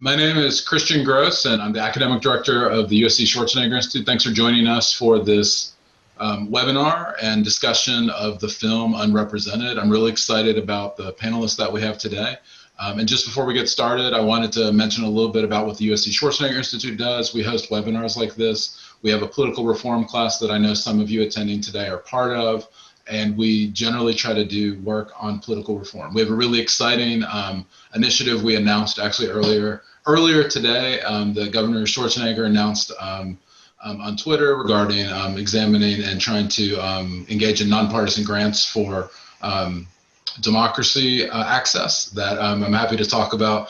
My name is Christian Grose, and I'm the academic director of the USC Schwarzenegger Institute. Thanks for joining us for this webinar and discussion of the film Unrepresented. I'm really excited about the panelists that we have today. And just before we get started, I wanted to mention a little bit about what the USC Schwarzenegger Institute does. We host webinars like this. We have a political reform class that I know some of you attending today are part of, and we generally try to do work on political reform. We have a really exciting initiative we announced actually earlier today. The Governor Schwarzenegger announced on Twitter regarding examining and trying to engage in nonpartisan grants for democracy access that I'm happy to talk about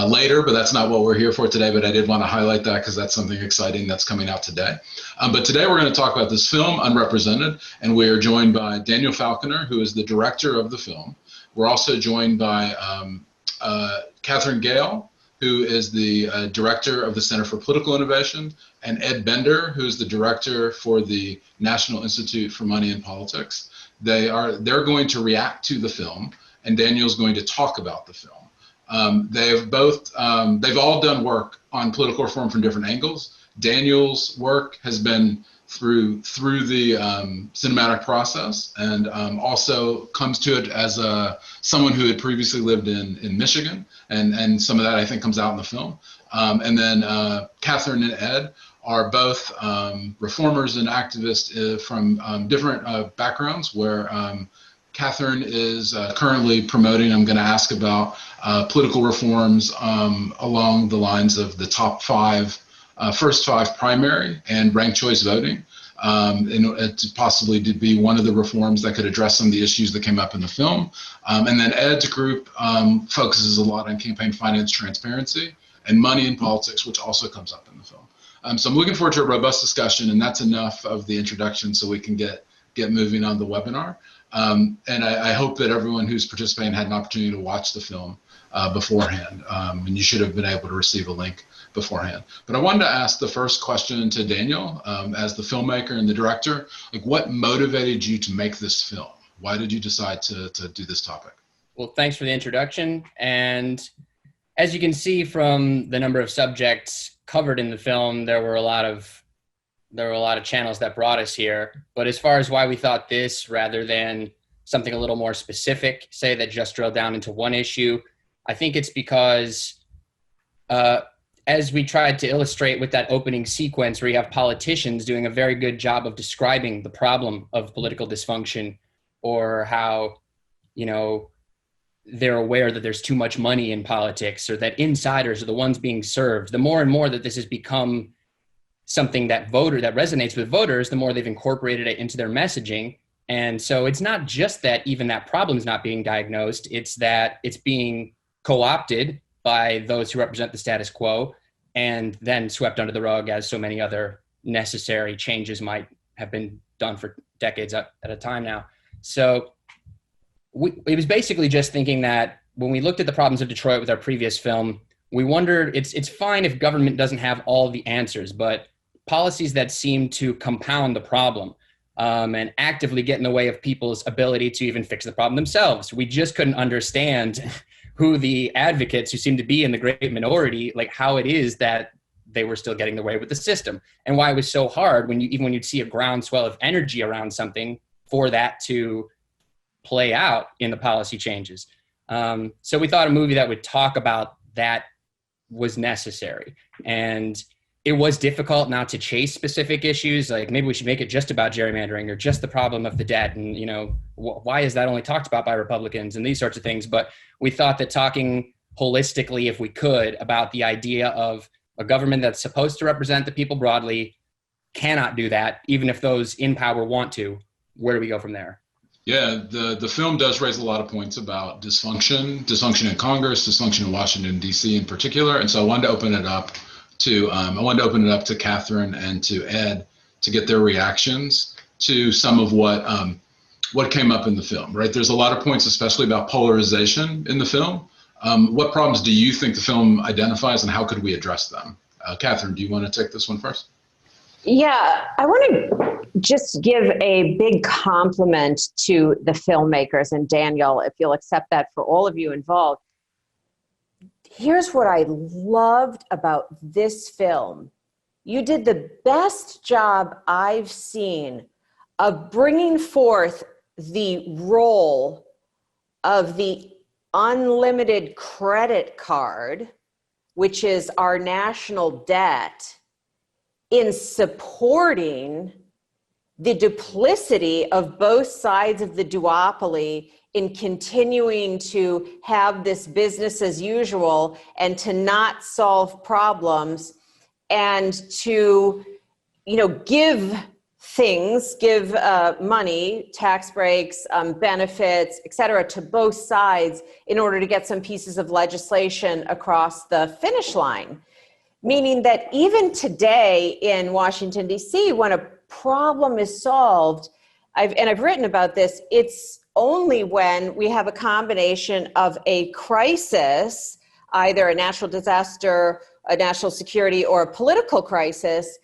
later, but that's not what we're here for today. But I did want to highlight that because that's something exciting that's coming out today. But today we're going to talk about this film, Unrepresented, and we are joined by Daniel Falconer, who is the director of the film. We're also joined by Katherine Gehl, who is the director of the Center for Political Innovation, and Ed Bender, who is the director for the National Institute for Money and Politics. They're going to react to the film, and Daniel's going to talk about the film. They've all done work on political reform from different angles. Daniel's work has been through the cinematic process, and also comes to it as someone who had previously lived in Michigan, and some of that I think comes out in the film. And then Katherine and Ed are both reformers and activists from different backgrounds, where Katherine is currently promoting, I'm going to ask about political reforms along the lines of the first five primary and ranked choice voting, to possibly be one of the reforms that could address some of the issues that came up in the film. And then Ed's group focuses a lot on campaign finance transparency and money in politics, which also comes up in the film. So I'm looking forward to a robust discussion, and that's enough of the introduction so we can get moving on the webinar. And I hope that everyone who's participating had an opportunity to watch the film beforehand, and you should have been able to receive a link beforehand. But I wanted to ask the first question to Daniel, as the filmmaker and the director, like, what motivated you to make this film? Why did you decide to do this topic? Well, thanks for the introduction. And as you can see from the number of subjects covered in the film, there were a lot of channels that brought us here. But as far as why we thought this rather than something a little more specific, say that just drilled down into one issue, I think it's because as we tried to illustrate with that opening sequence where you have politicians doing a very good job of describing the problem of political dysfunction, or how, they're aware that there's too much money in politics, or that insiders are the ones being served. The more and more that this has become something that resonates with voters, the more they've incorporated it into their messaging. And so it's not just that even that problem is not being diagnosed, it's that it's being co-opted by those who represent the status quo and then swept under the rug, as so many other necessary changes might have been done for decades at a time now. So it was basically just thinking that when we looked at the problems of Detroit with our previous film, we wondered, it's fine if government doesn't have all the answers, but policies that seem to compound the problem and actively get in the way of people's ability to even fix the problem themselves. We just couldn't understand who the advocates, who seem to be in the great minority, like how it is that they were still getting away with the system, and why it was so hard even when you'd see a groundswell of energy around something for that to play out in the policy changes. So we thought a movie that would talk about that was necessary. And it was difficult not to chase specific issues. Like, maybe we should make it just about gerrymandering, or just the problem of the debt. And, why is that only talked about by Republicans, and these sorts of things. But we thought that talking holistically, if we could, about the idea of a government that's supposed to represent the people broadly cannot do that, even if those in power want to. Where do we go from there? Yeah, the film does raise a lot of points about dysfunction in Congress, dysfunction in Washington, D.C. in particular. And so I wanted to open it up to Katherine and to Ed to get their reactions to some of what came up in the film, right? There's a lot of points, especially about polarization in the film. What problems do you think the film identifies, and how could we address them? Katherine, do you want to take this one first? Yeah, I want to just give a big compliment to the filmmakers, and Daniel, if you'll accept that, for all of you involved. here's what I loved about this film. You did the best job I've seen of bringing forth the role of the unlimited credit card, which is our national debt, in supporting the duplicity of both sides of the duopoly in continuing to have this business as usual and to not solve problems and to, give money, tax breaks, benefits, et cetera, to both sides in order to get some pieces of legislation across the finish line. Meaning that even today in Washington, D.C., when a problem is solved, I've written about this, it's only when we have a combination of a crisis, either a natural disaster, a national security, or a political crisis,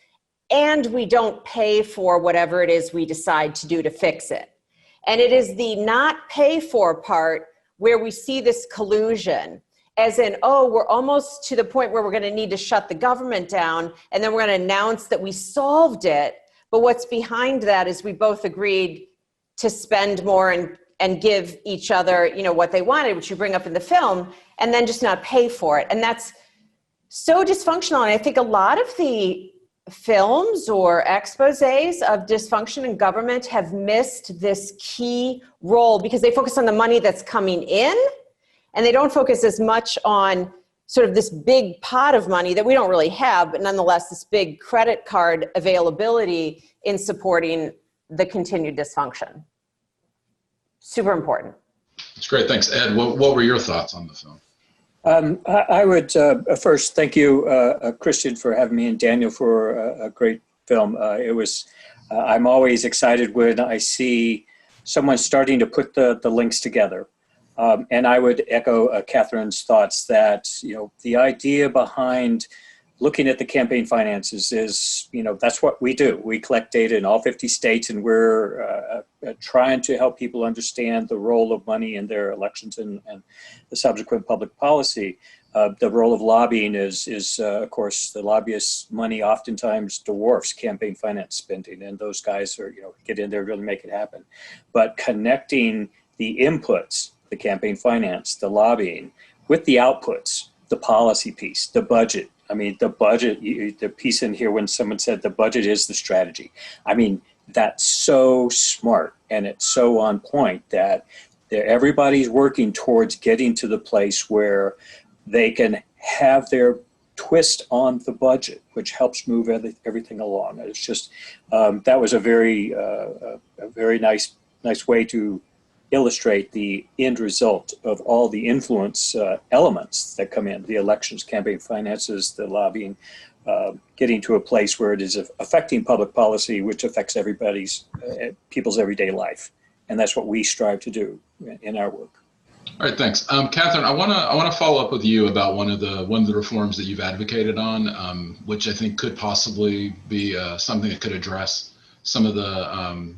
and we don't pay for whatever it is we decide to do to fix it. And it is the not pay for part where we see this collusion, as in, we're almost to the point where we're going to need to shut the government down, and then we're going to announce that we solved it. But what's behind that is we both agreed to spend more and give each other, what they wanted, which you bring up in the film, and then just not pay for it. And that's so dysfunctional. And I think a lot of the films or exposés of dysfunction in government have missed this key role because they focus on the money that's coming in, and they don't focus as much on sort of this big pot of money that we don't really have, but nonetheless, this big credit card availability in supporting the continued dysfunction. Super important. That's great. Thanks, Ed. What were your thoughts on the film? I would first thank you, Christian, for having me, and Daniel for a great film. I'm always excited when I see someone starting to put the links together. And I would echo Katherine's thoughts that, the idea behind looking at the campaign finances is, that's what we do. We collect data in all 50 states, and we're trying to help people understand the role of money in their elections and the subsequent public policy. The role of lobbying is of course, the lobbyists' money oftentimes dwarfs campaign finance spending, and those guys are, get in there, really make it happen. But connecting the inputs, the campaign finance, the lobbying, with the outputs, the policy piece, the budget. I mean, the budget, the piece in here when someone said the budget is the strategy. I mean, that's so smart, and it's so on point that everybody's working towards getting to the place where they can have their twist on the budget, which helps move everything along. It's just, that was a very nice way to illustrate the end result of all the influence elements that come in, the elections, campaign finances, the lobbying, getting to a place where it is affecting public policy, which affects people's everyday life. And that's what we strive to do in our work. All right, thanks. Katherine, I want to follow up with you about one of the reforms that you've advocated on, which I think could possibly be something that could address some of the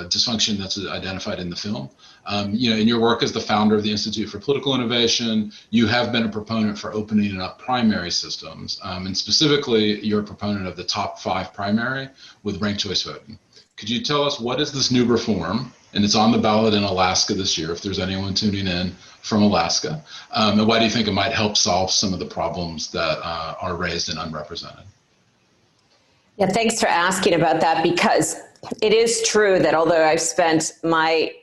dysfunction that's identified in the film. In your work as the founder of the Institute for Political Innovation, you have been a proponent for opening up primary systems, and specifically you're a proponent of the top 5 primary with ranked choice voting. Could you tell us what is this new reform? And it's on the ballot in Alaska this year, if there's anyone tuning in from Alaska. And why do you think it might help solve some of the problems that are raised in Unrepresented? Yeah, thanks for asking about that, because it is true that although I've spent my,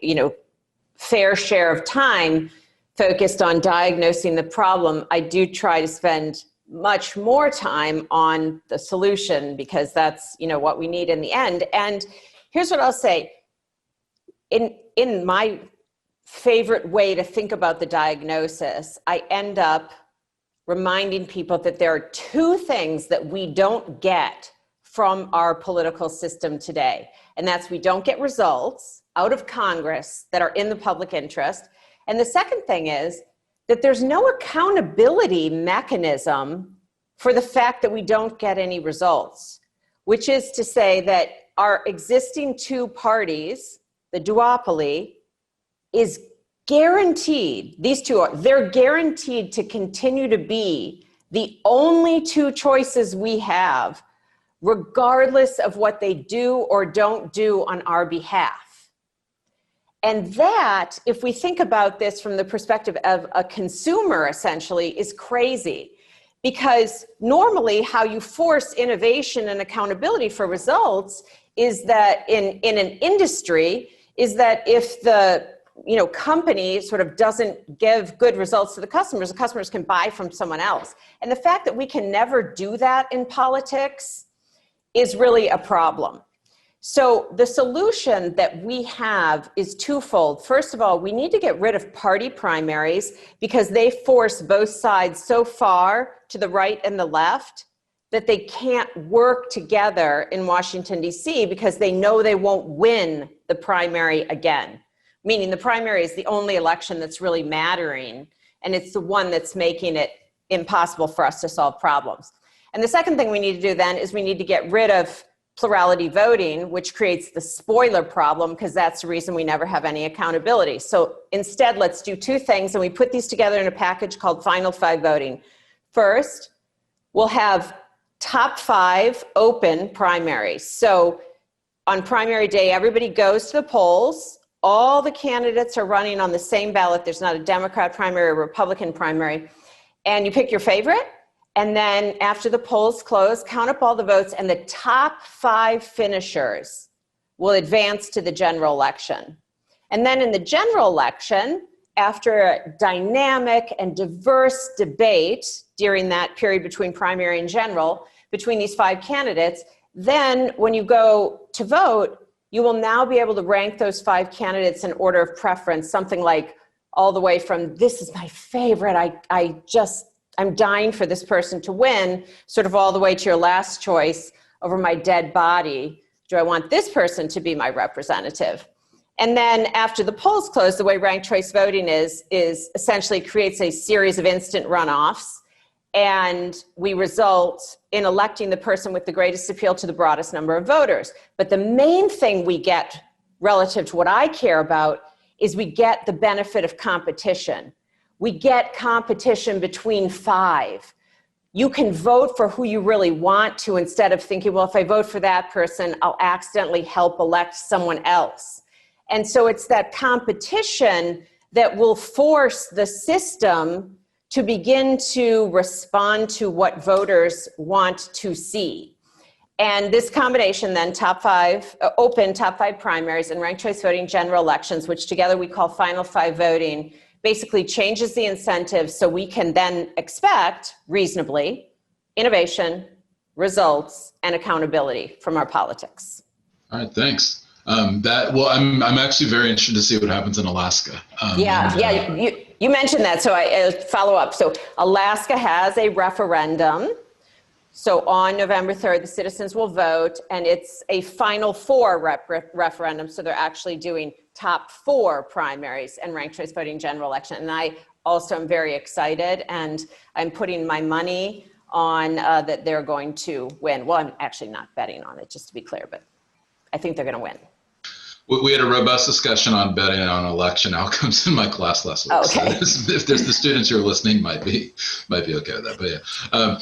fair share of time focused on diagnosing the problem, I do try to spend much more time on the solution, because that's, what we need in the end. And here's what I'll say. In my favorite way to think about the diagnosis, I end up reminding people that there are 2 things that we don't get from our political system today. And that's, we don't get results out of Congress that are in the public interest. And the second thing is that there's no accountability mechanism for the fact that we don't get any results, which is to say that our existing 2 parties, the duopoly, is guaranteed, these two are, they're guaranteed to continue to be the only two choices we have, regardless of what they do or don't do on our behalf. And that, if we think about this from the perspective of a consumer, essentially, is crazy. Because normally how you force innovation and accountability for results is that in an industry, is that if the company sort of doesn't give good results to the customers can buy from someone else. And the fact that we can never do that in politics is really a problem. So the solution that we have is twofold. First of all, we need to get rid of party primaries because they force both sides so far to the right and the left that they can't work together in Washington, D.C. because they know they won't win the primary again. Meaning the primary is the only election that's really mattering, and it's the one that's making it impossible for us to solve problems. And the second thing we need to do then is we need to get rid of plurality voting, which creates the spoiler problem, because that's the reason we never have any accountability. So instead, let's do two things, and we put these together in a package called Final Five voting. First, we'll have top 5 open primaries. So on primary day, everybody goes to the polls. All the candidates are running on the same ballot. There's not a Democrat primary or Republican primary. And you pick your favorite. And then after the polls close, count up all the votes, and the top 5 finishers will advance to the general election. And then in the general election, after a dynamic and diverse debate during that period between primary and general, between these 5 candidates, then when you go to vote, you will now be able to rank those 5 candidates in order of preference, something like all the way from this is my favorite, I'm dying for this person to win, sort of all the way to your last choice over my dead body. Do I want this person to be my representative? And then after the polls close, the way ranked choice voting is essentially creates a series of instant runoffs. And we result in electing the person with the greatest appeal to the broadest number of voters. But the main thing we get relative to what I care about is we get the benefit of competition. We get competition between 5. You can vote for who you really want to instead of thinking, well, if I vote for that person, I'll accidentally help elect someone else. And so it's that competition that will force the system to begin to respond to what voters want to see. And this combination then, open top 5 primaries and ranked choice voting general elections, which together we call Final Five voting, basically changes the incentive so we can then expect, reasonably, innovation, results, and accountability from our politics. All right, thanks. I'm actually very interested to see what happens in Alaska. You mentioned that, so I follow up. So Alaska has a referendum. So on November 3rd, the citizens will vote, and it's a Final 4 referendum. So they're actually doing top 4 primaries and ranked choice voting general election. And I also am very excited, and I'm putting my money on that they're going to win. Well, I'm actually not betting on it, just to be clear, but I think they're going to win. We had a robust discussion on betting on election outcomes in my class last week. Okay. So if there's the students who are listening, might be okay with that. But yeah,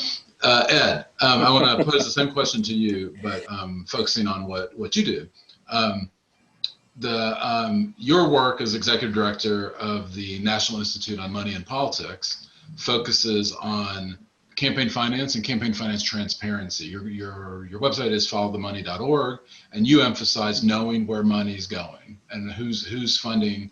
Ed, I want to pose the same question to you, but focusing on what you do. Your work as executive director of the National Institute on Money and Politics focuses on campaign finance and campaign finance transparency. Your website is followthemoney.org, and you emphasize knowing where money's going and who's funding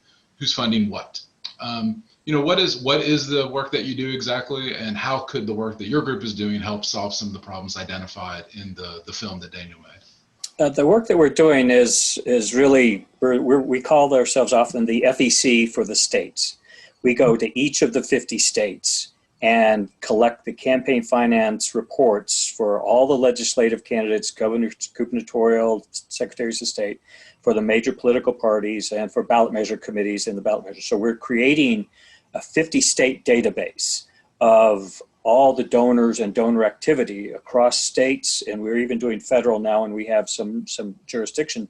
what. What is the work that you do exactly, and how could the work that your group is doing help solve some of the problems identified in the film that Daniel made? The work that we're doing is really, we call ourselves often the FEC for the states. We go to each of the 50 states and collect the campaign finance reports for all the legislative candidates, governors, gubernatorial, secretaries of state, for the major political parties, and for ballot measure committees in the ballot measure. So we're creating a 50-state database of all the donors and donor activity across states, and we're even doing federal now, and we have some jurisdiction,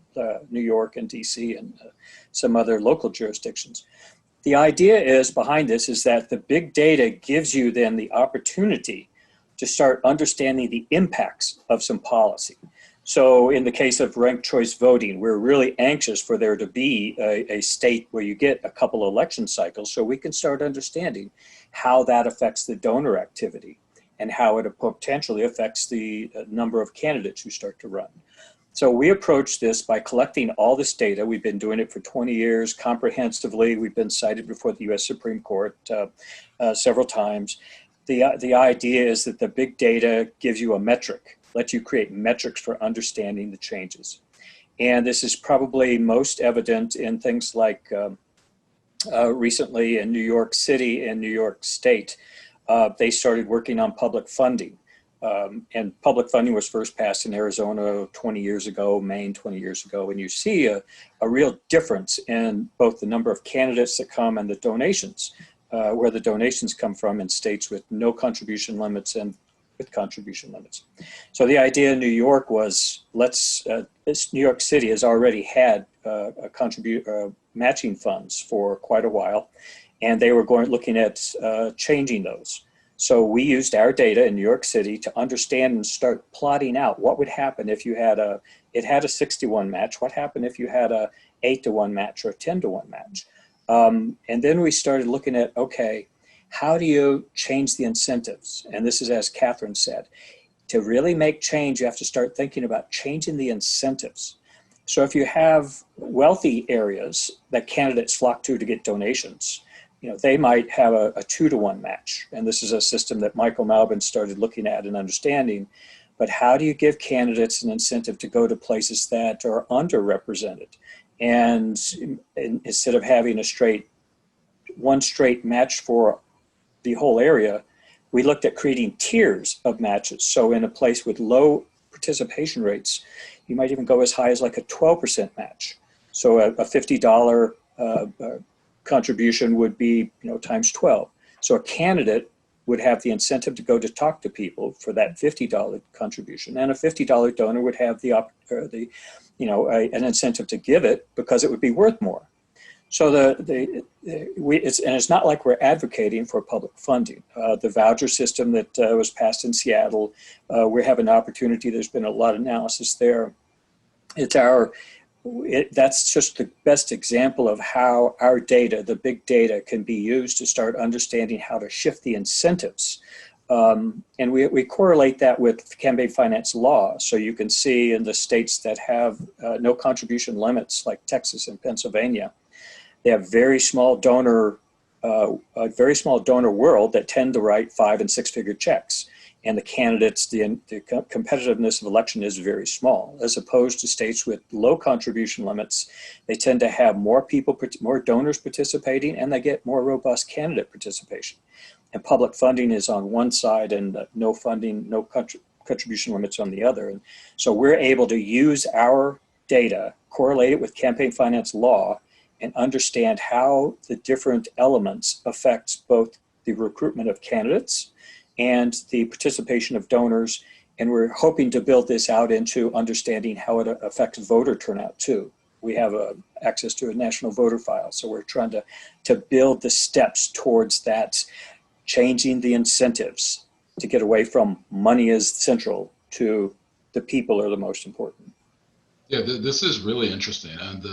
New York and DC and some other local jurisdictions. The idea is behind this is that the big data gives you then the opportunity to start understanding the impacts of some policy. So in the case of ranked choice voting, we're really anxious for there to be a state where you get a couple election cycles so we can start understanding how that affects the donor activity and how it potentially affects the number of candidates who start to run. So we approach this by collecting all this data. We've been doing it for 20 years comprehensively. We've been cited before the US Supreme Court several times. The idea is that the big data gives you a metric, lets you create metrics for understanding the changes. And this is probably most evident in things like recently in New York City and New York State, they started working on public funding. And public funding was first passed in Arizona 20 years ago, Maine 20 years ago, and you see a real difference in both the number of candidates that come and the donations, where the donations come from in states with no contribution limits and with contribution limits. So the idea in New York was, New York City has already had matching funds for quite a while, and they were looking at changing those. So we used our data in New York City to understand and start plotting out what would happen if you had it had a 6-to-1 match. What happened if you had a 8-to-1 match or a 10-to-1 match? And then we started looking at, okay, how do you change the incentives? And this is, as Katherine said, to really make change, you have to start thinking about changing the incentives. So if you have wealthy areas that candidates flock to get donations, they might have a 2-to-1 match. And this is a system that Michael Malbin started looking at and understanding. But how do you give candidates an incentive to go to places that are underrepresented? And instead of having one straight match for the whole area, we looked at creating tiers of matches. So in a place with low participation rates, you might even go as high as like a 12% match. So a $50 contribution would be times 12. So a candidate would have the incentive to go to talk to people for that $50 contribution, and a $50 donor would have an incentive to give it because it would be worth more. So it's not like we're advocating for public funding. The voucher system that was passed in Seattle, we have an opportunity. There's been a lot of analysis there. That's just the best example of how our data, the big data, can be used to start understanding how to shift the incentives. And we correlate that with campaign finance law. So you can see in the states that have no contribution limits, like Texas and Pennsylvania, they have very small donor world that tend to write 5- and 6-figure checks. And the candidates, the competitiveness of election is very small, as opposed to states with low contribution limits. They tend to have more donors participating, and they get more robust candidate participation. And public funding is on one side, and no funding, no contribution limits on the other. And so we're able to use our data, correlate it with campaign finance law, and understand how the different elements affect both the recruitment of candidates and the participation of donors. And we're hoping to build this out into understanding how it affects voter turnout too. We have access to a national voter file. So we're trying to build the steps towards that, changing the incentives to get away from money as central to the people are the most important. Yeah, this is really interesting. And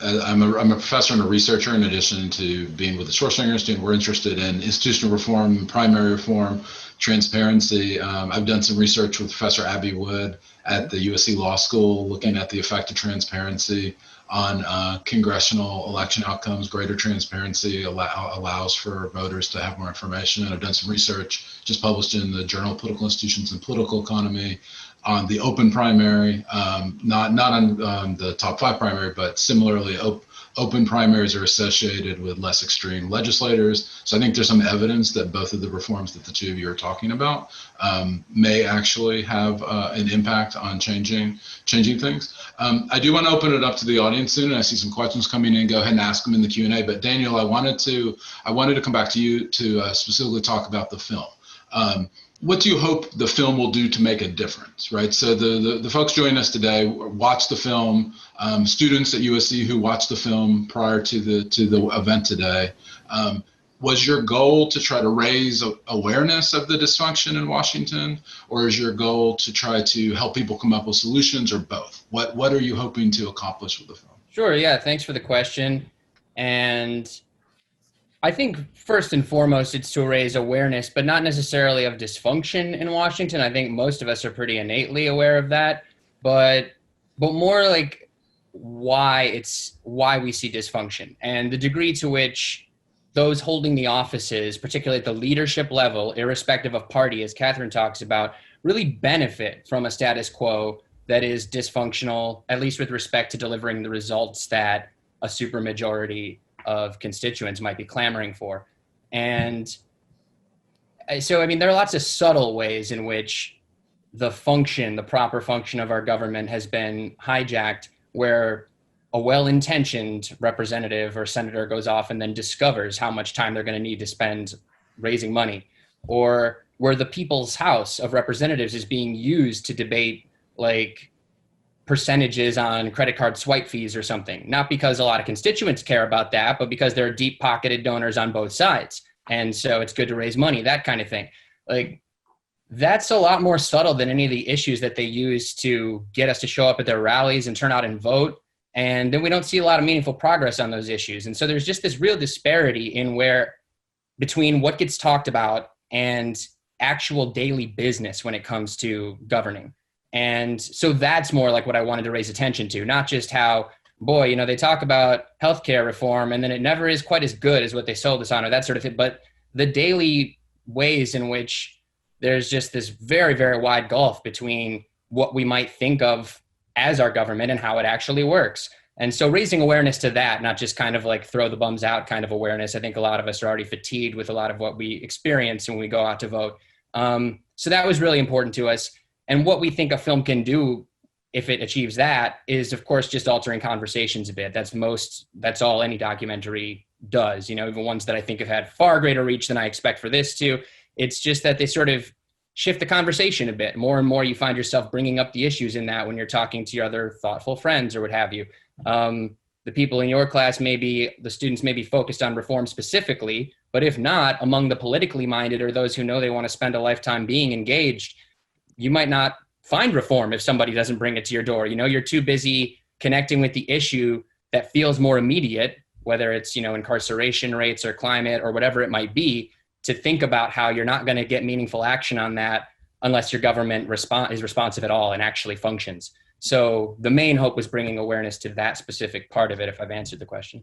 I'm a professor and a researcher in addition to being with the Schwarzenegger Institute. We're interested in institutional reform, primary reform, transparency. I've done some research with Professor Abby Wood at the USC Law School looking at the effect of transparency on congressional election outcomes. Greater transparency allows for voters to have more information. And I've done some research just published in the Journal of Political Institutions and Political Economy on the open primary, not on the top 5 primary, but similarly open primaries are associated with less extreme legislators. So I think there's some evidence that both of the reforms that the two of you are talking about may actually have an impact on changing things. I do want to open it up to the audience soon, and I see some questions coming in. Go ahead and ask them in the Q&A. But Daniel, I wanted to come back to you to specifically talk about the film. what do you hope the film will do to make a difference, right? So the folks joining us today watched the film, students at USC who watched the film prior to the event today. Was your goal to try to raise awareness of the dysfunction in Washington, or is your goal to try to help people come up with solutions, or both? What are you hoping to accomplish with the film? Sure, yeah, thanks for the question. And I think first and foremost, it's to raise awareness, but not necessarily of dysfunction in Washington. I think most of us are pretty innately aware of that, but more like why we see dysfunction and the degree to which those holding the offices, particularly at the leadership level, irrespective of party, as Katherine talks about, really benefit from a status quo that is dysfunctional, at least with respect to delivering the results that a supermajority of constituents might be clamoring for. And so, I mean, there are lots of subtle ways in which the proper function of our government has been hijacked, where a well-intentioned representative or senator goes off and then discovers how much time they're going to need to spend raising money, or where the people's House of Representatives is being used to debate like percentages on credit card swipe fees or something, not because a lot of constituents care about that, but because there are deep-pocketed donors on both sides. And so it's good to raise money, that kind of thing. Like, that's a lot more subtle than any of the issues that they use to get us to show up at their rallies and turn out and vote. And then we don't see a lot of meaningful progress on those issues. And so there's just this real disparity between what gets talked about and actual daily business when it comes to governing. And so that's more like what I wanted to raise attention to, not just how, boy, they talk about healthcare reform and then it never is quite as good as what they sold us on, or that sort of thing, but the daily ways in which there's just this very, very wide gulf between what we might think of as our government and how it actually works. And so raising awareness to that, not just kind of like throw the bums out kind of awareness. I think a lot of us are already fatigued with a lot of what we experience when we go out to vote. So that was really important to us. And what we think a film can do if it achieves that is, of course, just altering conversations a bit. That's all any documentary does, even ones that I think have had far greater reach than I expect for this to. It's just that they sort of shift the conversation a bit. More and more you find yourself bringing up the issues in that when you're talking to your other thoughtful friends or what have you. The people in your class, the students may be focused on reform specifically, but if not, among the politically minded or those who know they want to spend a lifetime being engaged, you might not find reform if somebody doesn't bring it to your door. You're too busy connecting with the issue that feels more immediate, whether it's, incarceration rates or climate or whatever it might be, to think about how you're not going to get meaningful action on that unless your government is responsive at all and actually functions. So the main hope was bringing awareness to that specific part of it, if I've answered the question.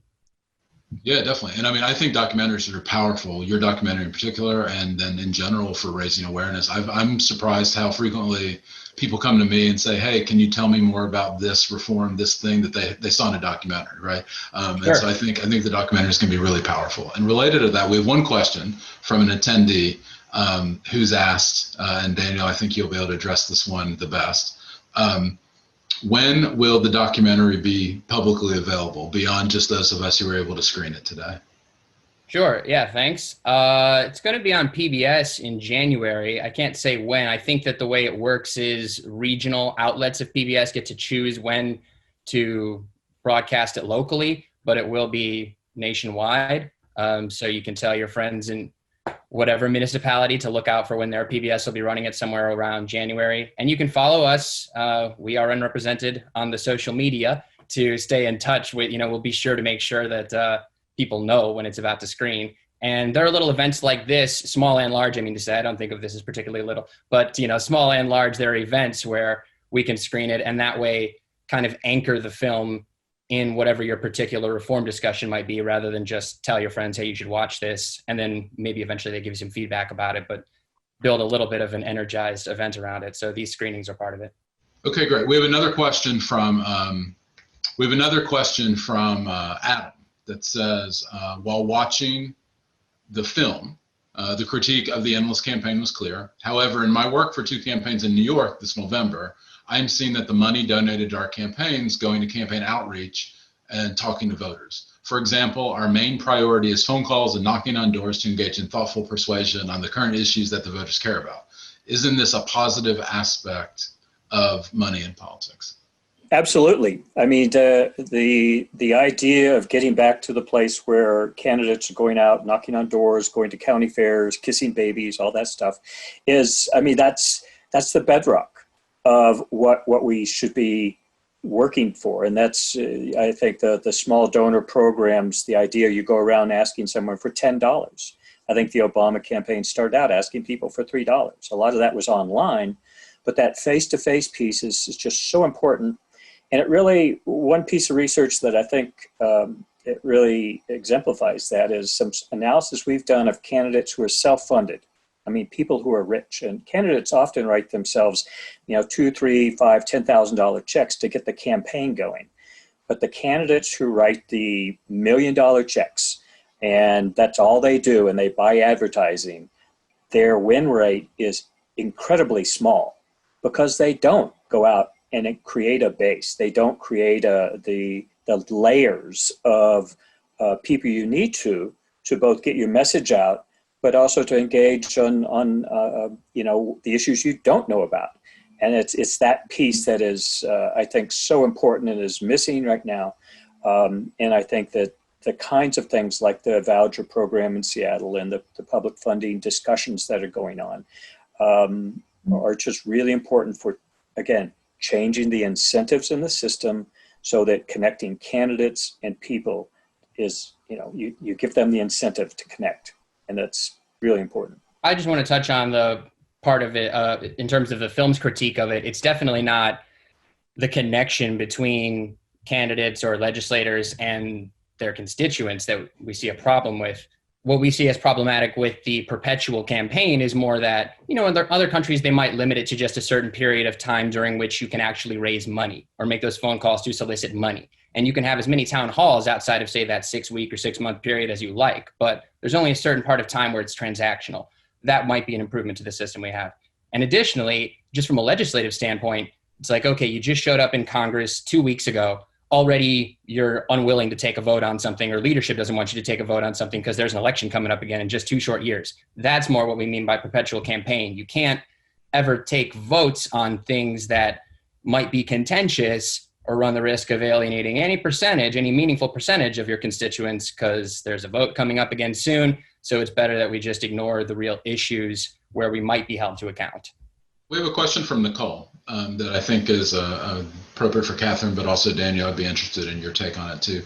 Yeah, definitely. And I mean, I think documentaries are powerful, your documentary in particular, and then in general for raising awareness. I'm surprised how frequently people come to me and say, hey, can you tell me more about this reform, this thing that they saw in a documentary, right? Sure. And so I think the documentaries can be really powerful. And related to that, we have one question from an attendee who's asked, and Daniel, I think you'll be able to address this one the best. When will the documentary be publicly available beyond just those of us who were able to screen it today? Sure. Yeah, thanks. It's going to be on PBS in January. I can't say when. I think that the way it works is regional outlets of PBS get to choose when to broadcast it locally, but it will be nationwide. So you can tell your friends in whatever municipality to look out for when their PBS will be running it somewhere around January. And you can follow us. We are Unrepresented on the social media to stay in touch with, we'll be sure to make sure that people know when it's about to screen. And there are little events like this, small and large, I don't think of this as particularly little, but small and large, there are events where we can screen it and that way kind of anchor the film in whatever your particular reform discussion might be, rather than just tell your friends, hey, you should watch this. And then maybe eventually they give you some feedback about it, but build a little bit of an energized event around it. So these screenings are part of it. Okay, great. We have another question from Adam that says, while watching the film, the critique of the endless campaign was clear. However, in my work for 2 campaigns in New York this November, I'm seeing that the money donated to our campaigns going to campaign outreach and talking to voters. For example, our main priority is phone calls and knocking on doors to engage in thoughtful persuasion on the current issues that the voters care about. Isn't this a positive aspect of money in politics? Absolutely. I mean, the idea of getting back to the place where candidates are going out, knocking on doors, going to county fairs, kissing babies, all that stuff is, I mean, that's the bedrock of what we should be working for. And that's, I think, the small donor programs, the idea you go around asking someone for $10. I think the Obama campaign started out asking people for $3. A lot of that was online, but that face-to-face piece is just so important. And it really, one piece of research that I think it really exemplifies that is some analysis we've done of candidates who are self-funded. I mean, people who are rich, and candidates often write themselves, $2, $3, $5, $10,000 checks to get the campaign going. But the candidates who write the $1 million checks, and that's all they do, and they buy advertising, their win rate is incredibly small because they don't go out and create a base. They don't create the layers of people you need to both get your message out, but also to engage on the issues you don't know about. And it's that piece that is, I think, so important and is missing right now. And I think that the kinds of things like the voucher program in Seattle and the public funding discussions that are going on are just really important for, again, changing the incentives in the system so that connecting candidates and people is, you give them the incentive to connect. And that's really important. I just want to touch on the part of it in terms of the film's critique of it. It's definitely not the connection between candidates or legislators and their constituents that we see a problem with. What we see as problematic with the perpetual campaign is more that, in other countries, they might limit it to just a certain period of time during which you can actually raise money or make those phone calls to solicit money. And you can have as many town halls outside of, say, that 6-week or 6-month period as you like, but there's only a certain part of time where it's transactional. That might be an improvement to the system we have. And additionally, just from a legislative standpoint, it's like, okay, you just showed up in Congress 2 weeks ago. Already you're unwilling to take a vote on something, or leadership doesn't want you to take a vote on something because there's an election coming up again in just 2 short years. That's more what we mean by perpetual campaign. You can't ever take votes on things that might be contentious or run the risk of alienating any meaningful percentage of your constituents because there's a vote coming up again soon. So it's better that we just ignore the real issues where we might be held to account. We have a question from Nicole that I think is appropriate for Katherine, but also Daniel, I'd be interested in your take on it too.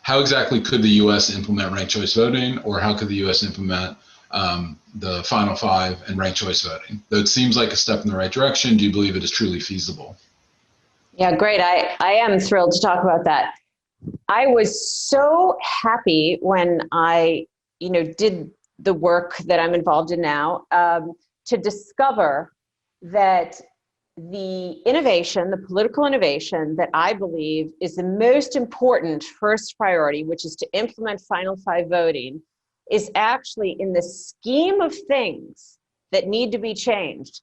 How exactly could the U.S. implement ranked choice voting, or how could the U.S. implement the final 5 and ranked choice voting? Though it seems like a step in the right direction, do you believe it is truly feasible? Yeah, great. I am thrilled to talk about that. I was so happy when I, did the work that I'm involved in now to discover that the political innovation that I believe is the most important first priority, which is to implement Final 5 voting, is actually, in the scheme of things that need to be changed,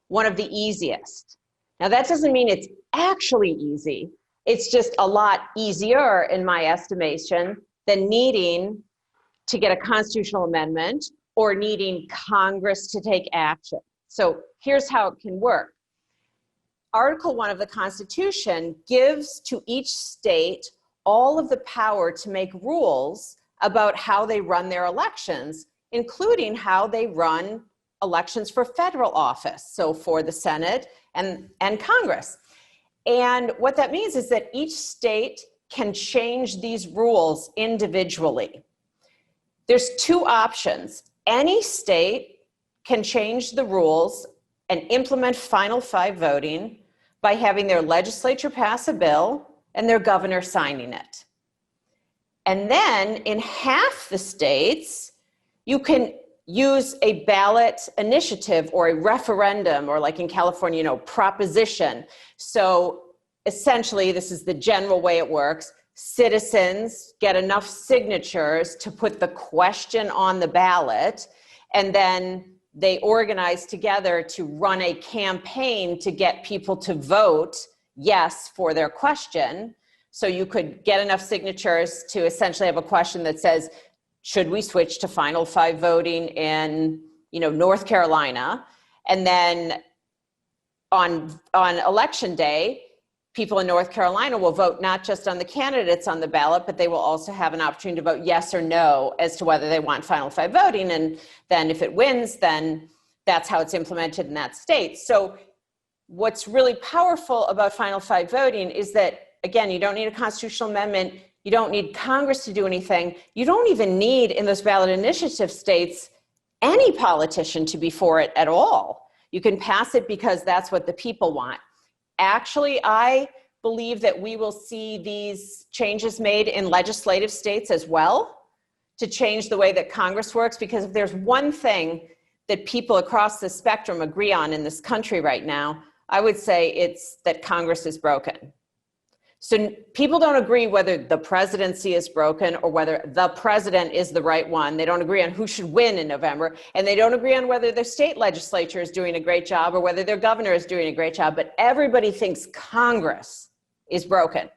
one of the easiest. Now, that doesn't mean it's actually easy. It's just a lot easier, in my estimation, than needing to get a constitutional amendment or needing Congress to take action. So here's how it can work. Article 1 of the Constitution gives to each state all of the power to make rules about how they run their elections, including how they run elections for federal office, so for the Senate and Congress. And what that means is that each state can change these rules individually. There's 2 options. Any state can change the rules and implement Final 5 voting by having their legislature pass a bill and their governor signing it. And then in half the states, you can use a ballot initiative or a referendum, or like in California, proposition. So essentially, this is the general way it works. Citizens get enough signatures to put the question on the ballot, and then they organize together to run a campaign to get people to vote yes for their question. So you could get enough signatures to essentially have a question that says, should we switch to Final 5 voting in, North Carolina? And then on election day, people in North Carolina will vote not just on the candidates on the ballot, but they will also have an opportunity to vote yes or no as to whether they want final five voting. And then if it wins, then that's how it's implemented in that state. So what's really powerful about final five voting is that, again, you don't need a constitutional amendment. You don't need Congress to do anything. You don't even need, in those ballot initiative states, any politician to be for it at all. You can pass it because that's what the people want. Actually, I believe that we will see these changes made in legislative states as well to change the way that Congress works, because if there's one thing that people across the spectrum agree on in this country right now, I would say it's that Congress is broken. So people don't agree whether the presidency is broken or whether the president is the right one. They don't agree on who should win in November. And they don't agree on whether their state legislature is doing a great job or whether their governor is doing a great job. But everybody thinks Congress is broken.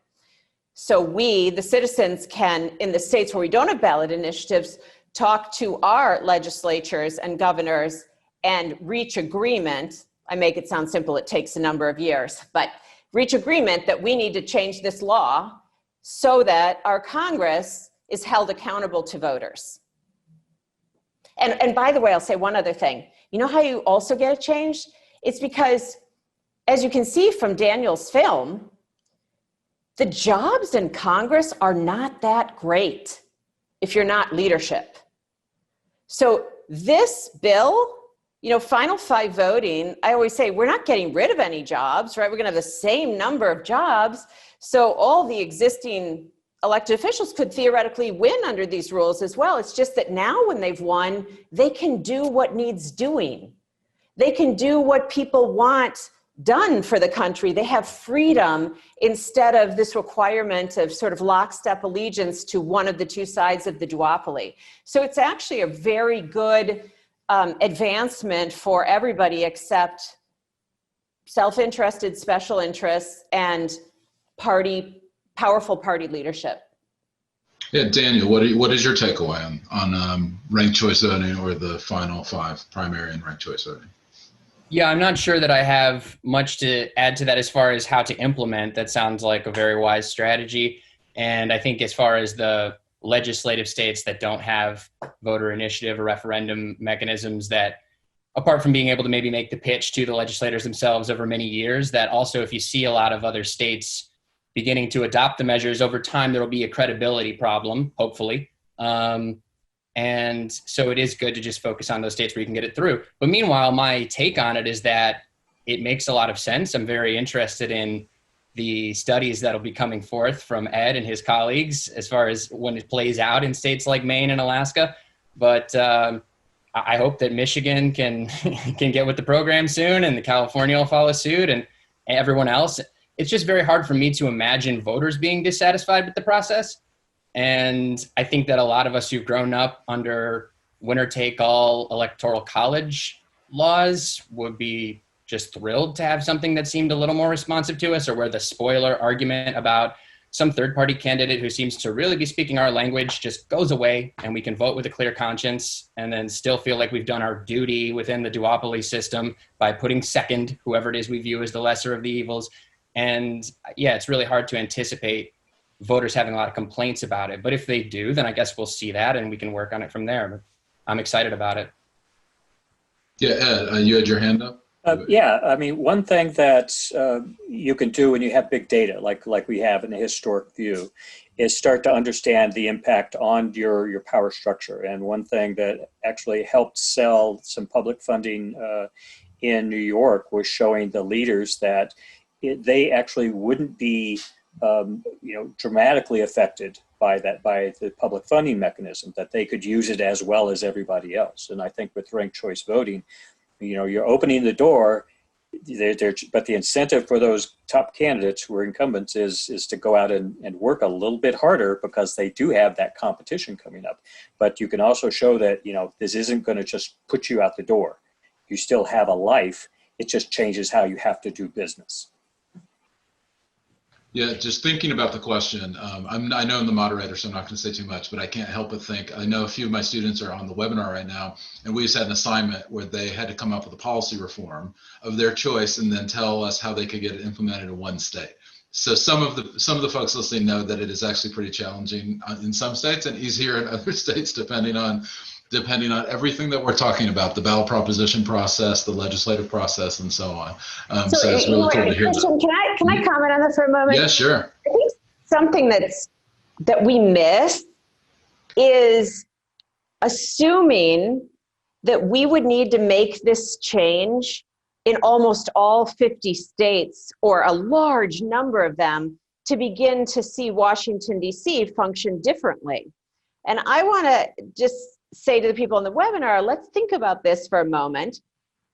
So we, the citizens, can, in the states where we don't have ballot initiatives, talk to our legislatures and governors and reach agreement. I make it sound simple. It takes a number of years, but reach agreement that we need to change this law so that our Congress is held accountable to voters. And by the way, I'll say one other thing. You know how you also get it changed? It's because, as you can see from Daniel's film, the jobs in Congress are not that great if you're not leadership. So this bill, you know, final five voting, I always say we're not getting rid of any jobs, right? We're going to have the same number of jobs. So all the existing elected officials could theoretically win under these rules as well. It's just that now when they've won, they can do what needs doing. They can do what people want done for the country. They have freedom instead of this requirement of sort of lockstep allegiance to one of the two sides of the duopoly. So it's actually a very good advancement for everybody except self-interested special interests and powerful party leadership. Yeah, Daniel, what is your takeaway on ranked choice voting or the final five, primary and ranked choice voting? Yeah, I'm not sure that I have much to add to that as far as how to implement. That sounds like a very wise strategy. And I think as far as the legislative states that don't have voter initiative or referendum mechanisms, that apart from being able to maybe make the pitch to the legislators themselves over many years, that also if you see a lot of other states beginning to adopt the measures over time, there will be a credibility problem, hopefully. And so it is good to just focus on those states where you can get it through. But meanwhile, my take on it is that it makes a lot of sense. I'm very interested in the studies that'll be coming forth from Ed and his colleagues as far as when it plays out in states like Maine and Alaska. But I hope that Michigan can get with the program soon, and the California will follow suit, and everyone else. It's just very hard for me to imagine voters being dissatisfied with the process. And I think that a lot of us who've grown up under winner-take-all electoral college laws would be just thrilled to have something that seemed a little more responsive to us, or where the spoiler argument about some third-party candidate who seems to really be speaking our language just goes away, and we can vote with a clear conscience and then still feel like we've done our duty within the duopoly system by putting second whoever it is we view as the lesser of the evils. And yeah, it's really hard to anticipate voters having a lot of complaints about it. But if they do, then I guess we'll see that and we can work on it from there. But I'm excited about it. Yeah, Ed, you had your hand up? Yeah, I mean, one thing that you can do when you have big data, like we have in the historic view, is start to understand the impact on your power structure. And one thing that actually helped sell some public funding in New York was showing the leaders that they actually wouldn't be dramatically affected by the public funding mechanism, that they could use it as well as everybody else. And I think with ranked choice voting, you're opening the door, but the incentive for those top candidates who are incumbents is to go out and work a little bit harder, because they do have that competition coming up. But you can also show that, this isn't going to just put you out the door. You still have a life. It just changes how you have to do business. Yeah, just thinking about the question, I know I'm the moderator, so I'm not going to say too much, but I can't help but think, I know a few of my students are on the webinar right now, and we just had an assignment where they had to come up with a policy reform of their choice and then tell us how they could get it implemented in one state. So some of the folks listening know that it is actually pretty challenging in some states and easier in other states, depending on everything that we're talking about, the ballot proposition process, the legislative process, and so on. So it's really cool to hear Christian, that. can I comment on that for a moment? Yeah, sure. I think something that we miss is assuming that we would need to make this change in almost all 50 states, or a large number of them, to begin to see Washington, D.C. function differently. And I want to just say to the people on the webinar, let's think about this for a moment.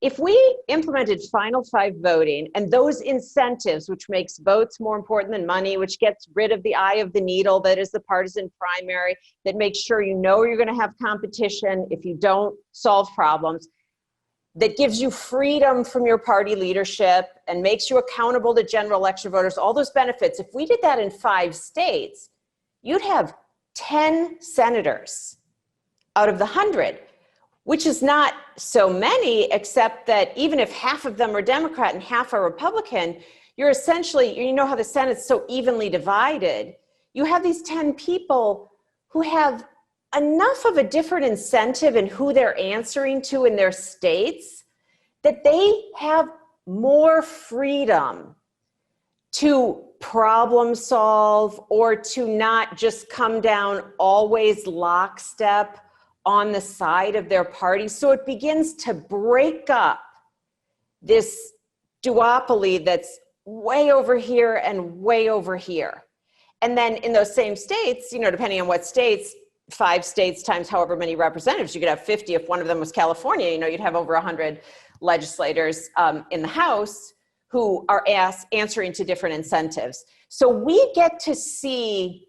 If we implemented final five voting and those incentives, which makes votes more important than money, which gets rid of the eye of the needle that is the partisan primary, that makes sure you know you're going to have competition if you don't solve problems, that gives you freedom from your party leadership and makes you accountable to general election voters, all those benefits. If we did that in 5 states, you'd have 10 senators out of the 100, which is not so many, except that even if half of them are Democrat and half are Republican, you're essentially, you know how the Senate's so evenly divided, you have these 10 people who have enough of a different incentive in who they're answering to in their states that they have more freedom to problem solve or to not just come down always lockstep on the side of their party. So it begins to break up this duopoly that's way over here and way over here. And then in those same states, you know, depending on what states, 5 states times however many representatives, you could have 50. If one of them was California, you know, you'd have over 100 legislators in the House who are answering to different incentives. So we get to see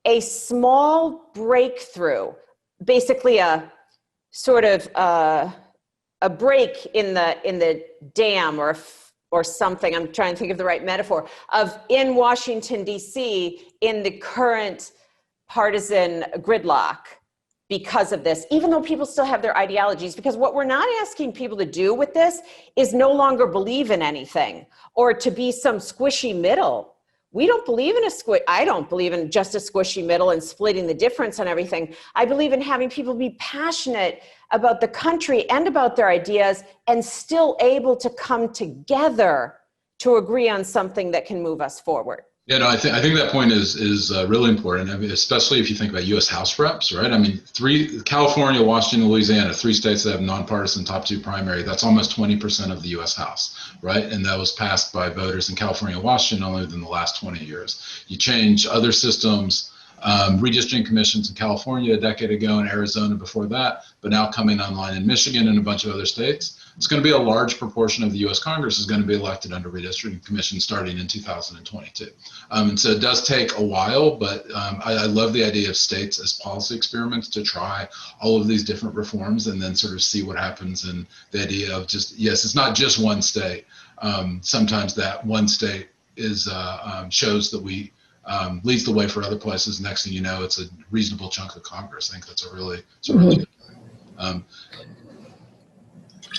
a small breakthrough, basically a sort of a break in the dam or something. I'm trying to think of the right metaphor of in Washington, D.C., in the current partisan gridlock because of this, even though people still have their ideologies, because what we're not asking people to do with this is no longer believe in anything or to be some squishy middle. We don't believe in I don't believe in just a squishy middle and splitting the difference and everything. I believe in having people be passionate about the country and about their ideas and still able to come together to agree on something that can move us forward. Yeah, no, I think that point is really important. I mean, especially if you think about U.S. House reps, right? I mean, California, Washington, Louisiana, 3 states that have nonpartisan top 2 primary. That's almost 20% of the U.S. House, right? And that was passed by voters in California and Washington only within the last 20 years. You change other systems, redistricting commissions in California a decade ago, and Arizona before that, but now coming online in Michigan and a bunch of other states. It's going to be a large proportion of the U.S. Congress is going to be elected under redistricting commissions starting in 2022. And so it does take a while, but I love the idea of states as policy experiments to try all of these different reforms and then sort of see what happens. And the idea of just, yes, it's not just one state. Sometimes that one state is shows that we leads the way for other places. Next thing you know, it's a reasonable chunk of Congress. I think that's a really good point.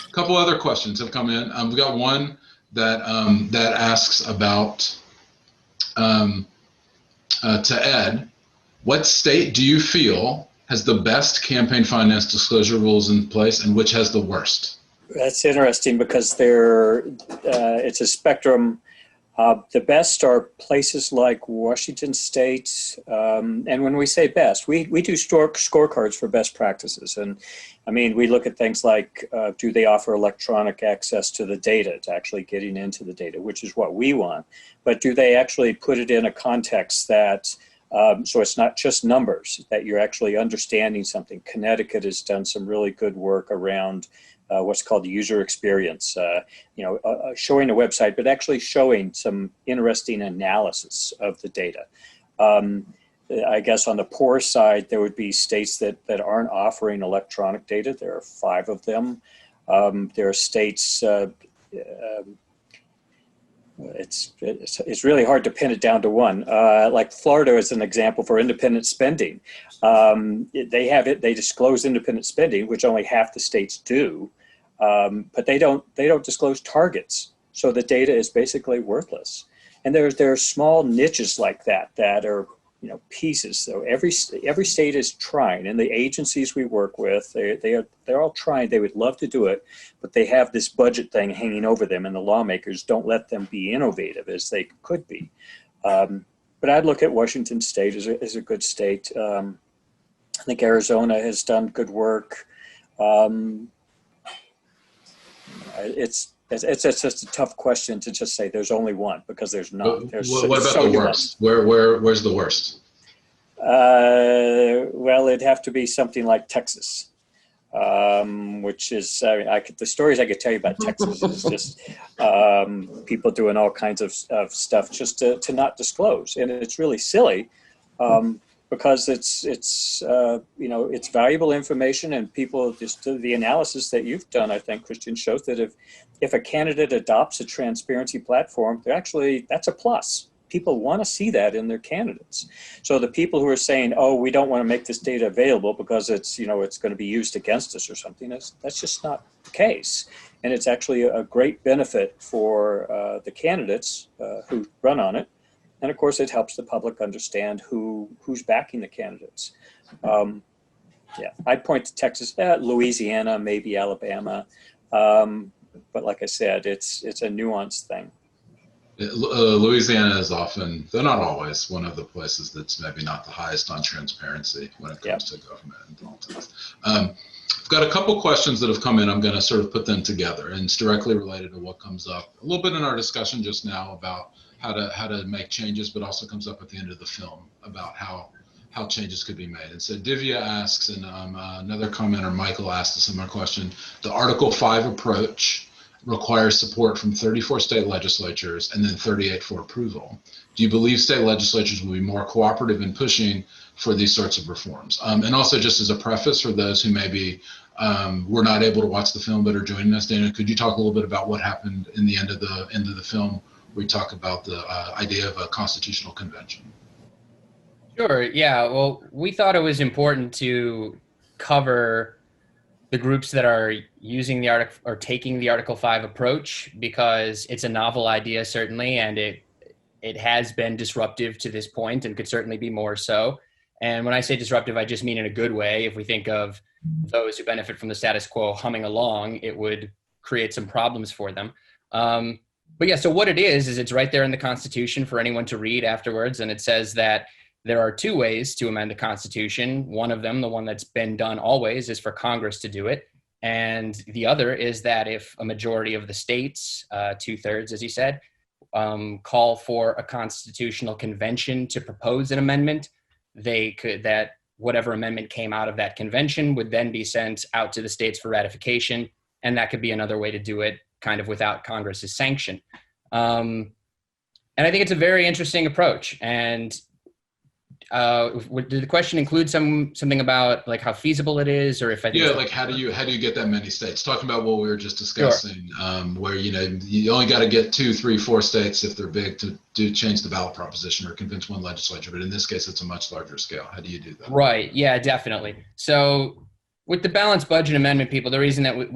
A couple other questions have come in. We've got one that asks about to Ed, what state do you feel has the best campaign finance disclosure rules in place and which has the worst? That's interesting because it's a spectrum. The best are places like Washington State, and when we say best, we do scorecards for best practices. And I mean, we look at things like, do they offer electronic access to the data, to actually getting into the data, which is what we want. But do they actually put it in a context that, so it's not just numbers, that you're actually understanding something. Connecticut has done some really good work around what's called the user experience, showing a website, but actually showing some interesting analysis of the data. I guess on the poor side, there would be states that aren't offering electronic data. There are 5 of them. There are states, it's really hard to pin it down to one. Like Florida is an example for independent spending. They disclose independent spending, which only half the states do, but they don't disclose targets. So the data is basically worthless. And there are small niches like that are, pieces. So every state is trying, and the agencies we work with, they're all trying. They would love to do it, but they have this budget thing hanging over them, and the lawmakers don't let them be innovative as they could be. But I'd look at Washington State as a good state. I think Arizona has done good work. It's just a tough question to just say there's only one, because there's not. What about the worst? Where's the worst? Well, it'd have to be something like Texas, which is, the stories I could tell you about Texas is just people doing all kinds of stuff just to not disclose. And it's really silly because it's valuable information, and people just do the analysis that you've done, I think, Christian, shows that if a candidate adopts a transparency platform, that's a plus. People want to see that in their candidates. So the people who are saying, "Oh, we don't want to make this data available because it's going to be used against us or something," that's just not the case. And it's actually a great benefit for the candidates who run on it. And of course, it helps the public understand who's backing the candidates. I'd point to Texas, Louisiana, maybe Alabama. But like I said, it's a nuanced thing. Louisiana is often, though not always, one of the places that's maybe not the highest on transparency when it comes to government and politics. I've got a couple questions that have come in. I'm going to sort of put them together, and it's directly related to what comes up a little bit in our discussion just now about how to make changes, but also comes up at the end of the film about how changes could be made. And so Divya asks, and another commenter, Michael, asked a similar question. The Article 5 approach requires support from 34 state legislatures and then 38 for approval. Do you believe state legislatures will be more cooperative in pushing for these sorts of reforms? And also, just as a preface for those who maybe were not able to watch the film but are joining us, Dana, could you talk a little bit about what happened in the end of the film? We talk about the idea of a constitutional convention. Sure. Yeah. Well, we thought it was important to cover the groups that are using the article or taking the Article 5 approach, because it's a novel idea, certainly, and it has been disruptive to this point and could certainly be more so. And when I say disruptive, I just mean in a good way. If we think of those who benefit from the status quo humming along, it would create some problems for them. But yeah, so what it is it's right there in the Constitution for anyone to read afterwards. And it says that there are two ways to amend the Constitution. One of them, the one that's been done always, is for Congress to do it. And the other is that if a majority of the states, 2/3, as you said, call for a constitutional convention to propose an amendment, that whatever amendment came out of that convention would then be sent out to the states for ratification. And that could be another way to do it, kind of without Congress's sanction. And I think it's a very interesting approach. And did the question include something about like how feasible it is, or if I think like how do you get that many states? Talking about what we were just discussing, sure. Where you only got to get 2, 3, 4 states if they're big to change the ballot proposition or convince one legislature. But in this case, it's a much larger scale. How do you do that? Right. Yeah, definitely. So with the balanced budget amendment people, the reason that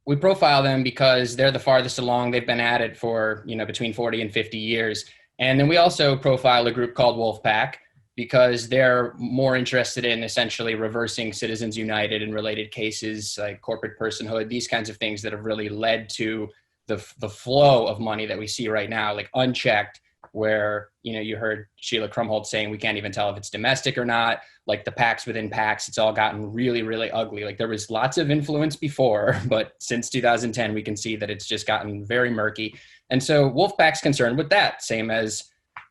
we profile them because they're the farthest along. They've been at it for between 40 and 50 years, and then we also profile a group called Wolfpack, because they're more interested in essentially reversing Citizens United and related cases like corporate personhood, these kinds of things that have really led to the flow of money that we see right now, like Unchecked, where, you heard Sheila Krumholtz saying we can't even tell if it's domestic or not, like the PACs within PACs, it's all gotten really, really ugly. Like there was lots of influence before, but since 2010, we can see that it's just gotten very murky. And so Wolfpack's concerned with that, same as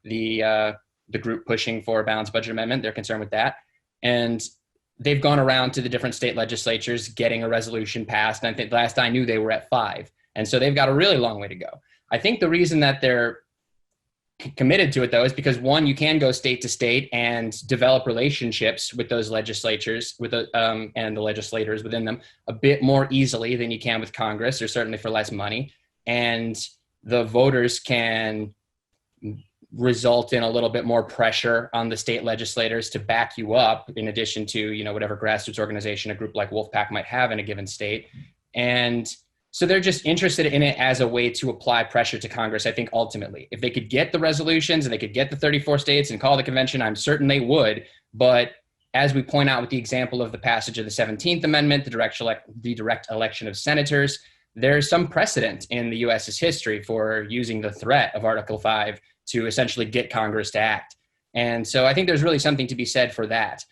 the group pushing for a balanced budget amendment. They're concerned with that. And they've gone around to the different state legislatures getting a resolution passed. And I think last I knew they were at 5. And so they've got a really long way to go. I think the reason that they're committed to it, though, is because one, you can go state to state and develop relationships with those legislatures and the legislators within them a bit more easily than you can with Congress, or certainly for less money. And the voters can result in a little bit more pressure on the state legislators to back you up, in addition to, you know, whatever grassroots organization a group like Wolfpack might have in a given state. And so they're just interested in it as a way to apply pressure to Congress. I think ultimately, if they could get the resolutions and they could get the 34 states and call the convention, I'm certain they would. But as we point out with the example of the passage of the 17th Amendment, the direct election of senators, there's some precedent in the US's history for using the threat of Article 5 to essentially get Congress to act. And so I think there's really something to be said for that.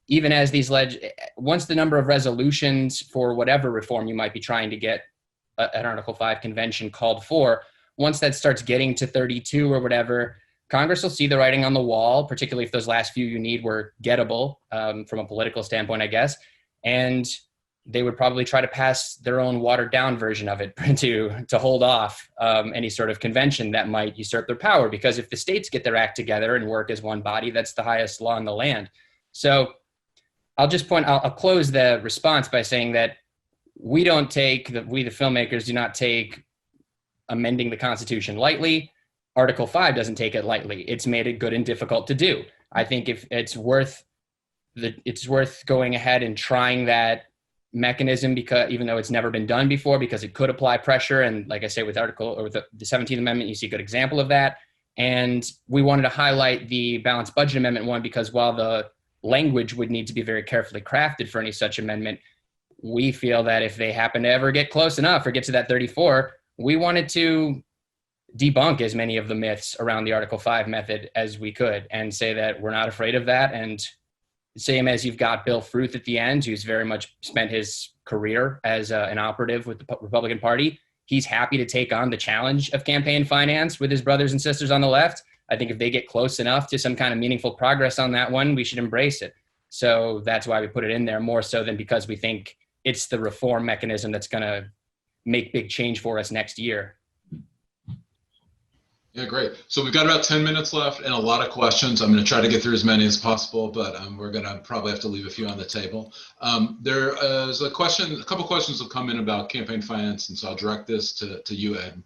Even as these once the number of resolutions for whatever reform you might be trying to get an Article 5 convention called for, once that starts getting to 32 or whatever, Congress will see the writing on the wall, particularly if those last few you need were gettable from a political standpoint, I guess. And they would probably try to pass their own watered down version of it to hold off any sort of convention that might usurp their power. Because if the states get their act together and work as one body, that's the highest law in the land. So I'll close the response by saying that we the filmmakers do not take amending the Constitution lightly. Article 5 doesn't take it lightly. It's made it good and difficult to do. I think if it's worth going ahead and trying that mechanism, because even though it's never been done before, because it could apply pressure. And like I say, with the 17th Amendment, you see a good example of that. And we wanted to highlight the Balanced Budget Amendment one, because while the language would need to be very carefully crafted for any such amendment, we feel that if they happen to ever get close enough or get to that 34, we wanted to debunk as many of the myths around the Article 5 method as we could and say that we're not afraid of that. And same as you've got Bill Fruth at the end, who's very much spent his career as an operative with the Republican Party. He's happy to take on the challenge of campaign finance with his brothers and sisters on the left. I think if they get close enough to some kind of meaningful progress on that one, we should embrace it. So that's why we put it in there, more so than because we think it's the reform mechanism that's going to make big change for us next year. Yeah, great. So we've got about 10 minutes left and a lot of questions. I'm going to try to get through as many as possible, but we're going to probably have to leave a few on the table. There is a couple questions will come in about campaign finance, and so I'll direct this to you, Ed.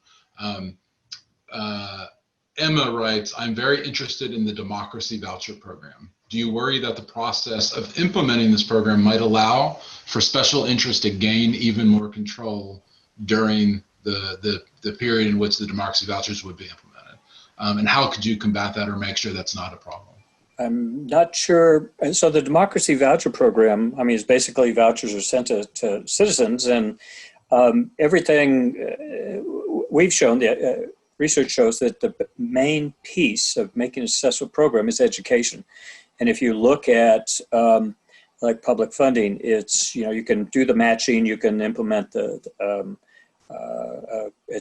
Emma writes, I'm very interested in the democracy voucher program. Do you worry that the process of implementing this program might allow for special interest to gain even more control during the period in which the democracy vouchers would be implemented? And how could you combat that or make sure that's not a problem? I'm not sure. And so the democracy voucher program, I mean, is basically vouchers are sent to citizens, and everything we've shown, research shows that the main piece of making a successful program is education. And if you look at like public funding, it's, you know, you can do the matching, you can implement at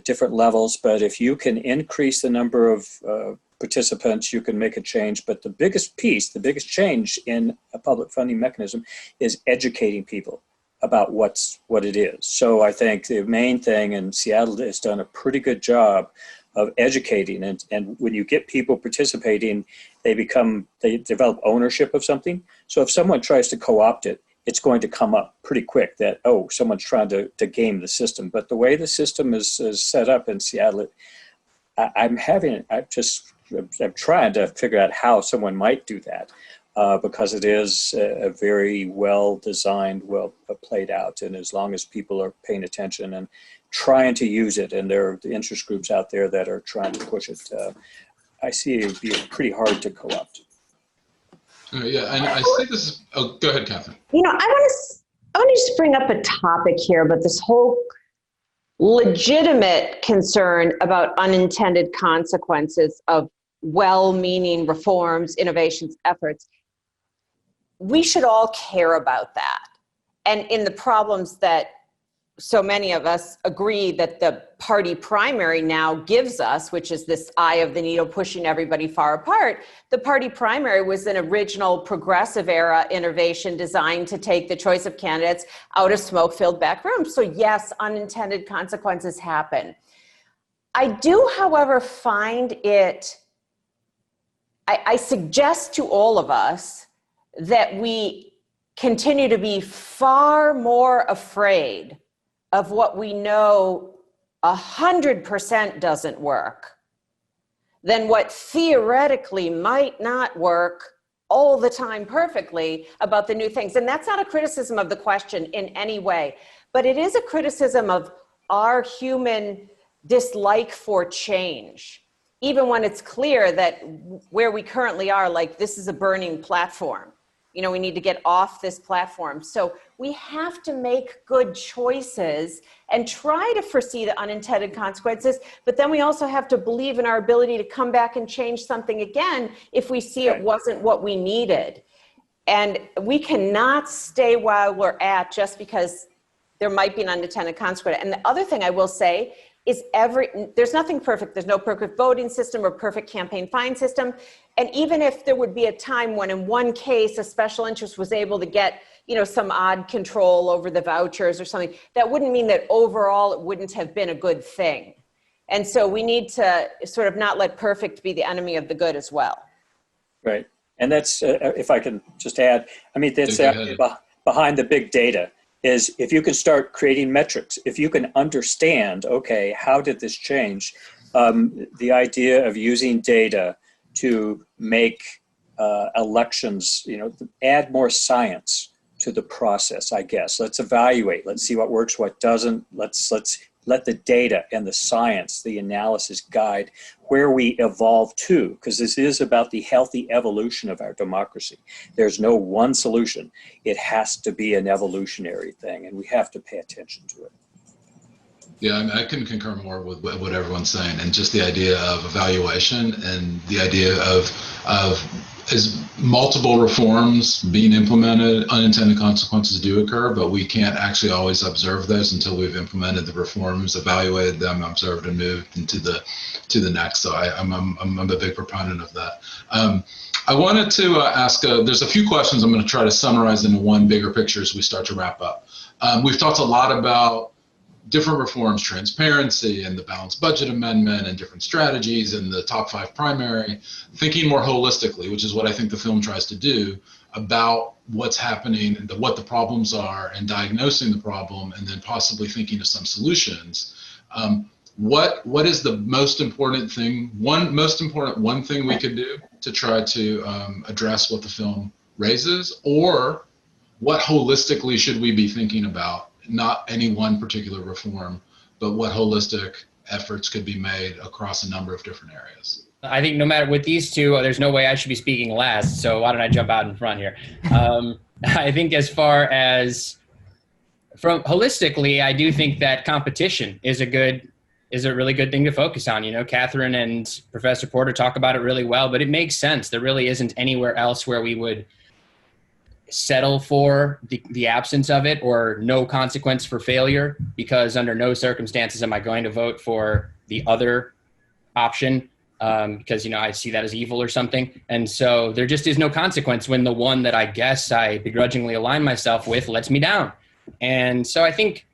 different levels, but if you can increase the number of participants, you can make a change. But the biggest piece, the biggest change in a public funding mechanism is educating people about what it is. So I think the main thing, and Seattle has done a pretty good job of educating, and when you get people participating, they develop ownership of something. So if someone tries to co-opt it, it's going to come up pretty quick that, oh, someone's trying to game the system. But the way the system is set up in Seattle, I'm trying to figure out how someone might do that because it is a very well designed, well played out. And as long as people are paying attention and trying to use it, and there are the interest groups out there that are trying to push it, I see it would be pretty hard to co-opt. Yeah, and I see this is, oh, go ahead, Katherine. You know, I want to just bring up a topic here, but this whole legitimate concern about unintended consequences of well-meaning reforms, innovations, efforts. We should all care about that. And in the problems that so many of us agree that the party primary now gives us, which is this eye of the needle pushing everybody far apart, the party primary was an original progressive era innovation designed to take the choice of candidates out of smoke-filled back rooms. So yes, unintended consequences happen. I do, however, find it, I suggest to all of us that we continue to be far more afraid of what we know 100% doesn't work, then what theoretically might not work all the time perfectly about the new things. And that's not a criticism of the question in any way, but it is a criticism of our human dislike for change, even when it's clear that where we currently are, like this is a burning platform. You know, we need to get off this platform. So we have to make good choices and try to foresee the unintended consequences, but then we also have to believe in our ability to come back and change something again if we see it wasn't what we needed. And we cannot stay while we're at just because there might be an unintended consequence. And the other thing I will say is there's nothing perfect. There's no perfect voting system or perfect campaign fine system. And even if there would be a time when in one case, a special interest was able to get, you know, some odd control over the vouchers or something, that wouldn't mean that overall it wouldn't have been a good thing. And so we need to sort of not let perfect be the enemy of the good as well. Right. And that's, if I can just add, I mean, that's behind the big data. Is if you can start creating metrics, if you can understand, okay, how did this change? The idea of using data to make elections, you know, add more science to the process, I guess. Let's evaluate, let's see what works, what doesn't. Let's let the data and the science, the analysis guide where we evolve to, because this is about the healthy evolution of our democracy. There's no one solution. It has to be an evolutionary thing, and we have to pay attention to it. Yeah, I mean, I couldn't concur more with what everyone's saying, and just the idea of evaluation and the idea of as multiple reforms being implemented, unintended consequences do occur, but we can't actually always observe those until we've implemented the reforms, evaluated them, observed, and moved into the next. So I'm a big proponent of that. I wanted to ask, there's a few questions I'm going to try to summarize into one bigger picture as we start to wrap up. We've talked a lot about different reforms, transparency and the balanced budget amendment and different strategies and the top 5 primary, thinking more holistically, which is what I think the film tries to do, about what's happening and what the problems are and diagnosing the problem and then possibly thinking of some solutions. What is the most important thing, one thing we could do to try to address what the film raises, or what holistically should we be thinking about? Not any one particular reform, but what holistic efforts could be made across a number of different areas. I think no matter with these two, there's no way I should be speaking last. So why don't I jump out in front here? I think as far as from holistically, I do think that competition is a really good thing to focus on. You know, Katherine and Professor Porter talk about it really well, but it makes sense. There really isn't anywhere else where we would settle for the absence of it or no consequence for failure, because under no circumstances am I going to vote for the other option because, you know, I see that as evil or something. And so there just is no consequence when the one that I guess I begrudgingly align myself with lets me down. And so I think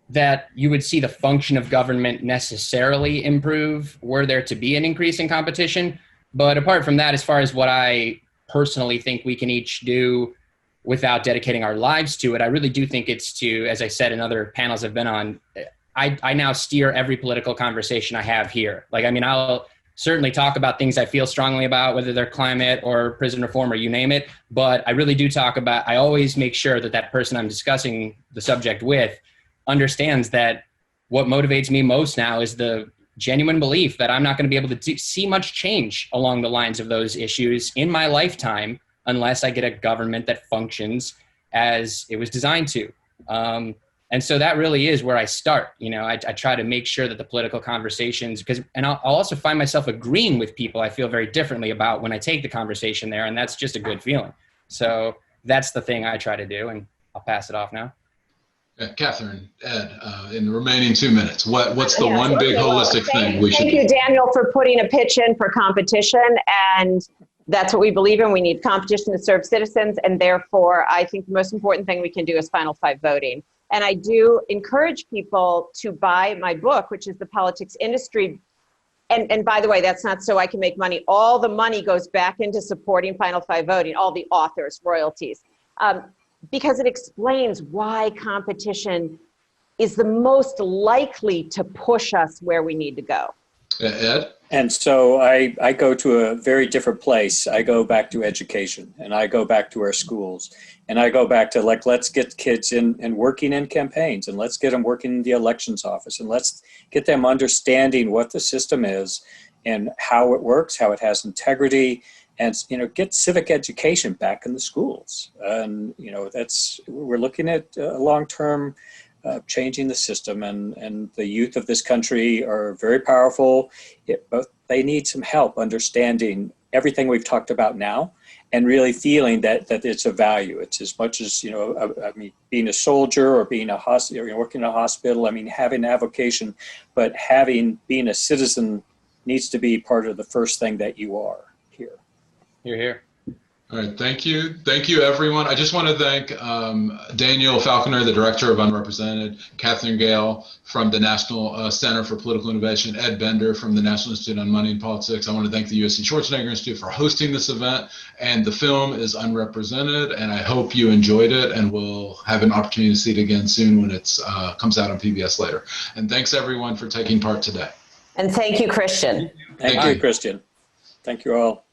that you would see the function of government necessarily improve were there to be an increase in competition. But apart from that, as far as what I personally think we can each do without dedicating our lives to it, I really do think it's to, as I said in other panels I've been on, I now steer every political conversation I have here. Like, I mean, I'll certainly talk about things I feel strongly about, whether they're climate or prison reform or you name it, but I really do I always make sure that that person I'm discussing the subject with understands that what motivates me most now is the genuine belief that I'm not going to be able to see much change along the lines of those issues in my lifetime unless I get a government that functions as it was designed to. And so that really is where I start. You know, I try to make sure that the political conversations, and I'll also find myself agreeing with people I feel very differently about when I take the conversation there, and that's just a good feeling. So that's the thing I try to do, and I'll pass it off now. Katherine, Ed, in the remaining 2 minutes, what's the one big holistic thing we should do? Thank you, Daniel, for putting a pitch in for competition, and that's what we believe in. We need competition to serve citizens, and therefore, I think the most important thing we can do is Final Five voting. And I do encourage people to buy my book, which is The Politics Industry. And by the way, that's not so I can make money. All the money goes back into supporting Final Five voting, all the authors, royalties, because it explains why competition is the most likely to push us where we need to go. Ed? And so I go to a very different place. I go back to education, and I go back to our schools, and I go back to, like, let's get kids in and working in campaigns, and let's get them working in the elections office, and let's get them understanding what the system is and how it works, how it has integrity, and, you know, get civic education back in the schools. And, you know, we're looking at long-term changing the system, and the youth of this country are very powerful, but they need some help understanding everything we've talked about now and really feeling that it's a value. It's as much as, you know, I mean, being a soldier or being working in a hospital, I mean, having a vocation, but being a citizen needs to be part of the first thing that you are here. You're here. All right, thank you. Thank you, everyone. I just want to thank Daniel Falconer, the director of UnRepresented, Katherine Gehl from the National Center for Political Innovation, Ed Bender from the National Institute on Money and Politics. I want to thank the USC Schwarzenegger Institute for hosting this event. And the film is UnRepresented, and I hope you enjoyed it, and we'll have an opportunity to see it again soon when it comes out on PBS later. And thanks, everyone, for taking part today. And thank you, Christian. Thank you, Christian. Thank you all.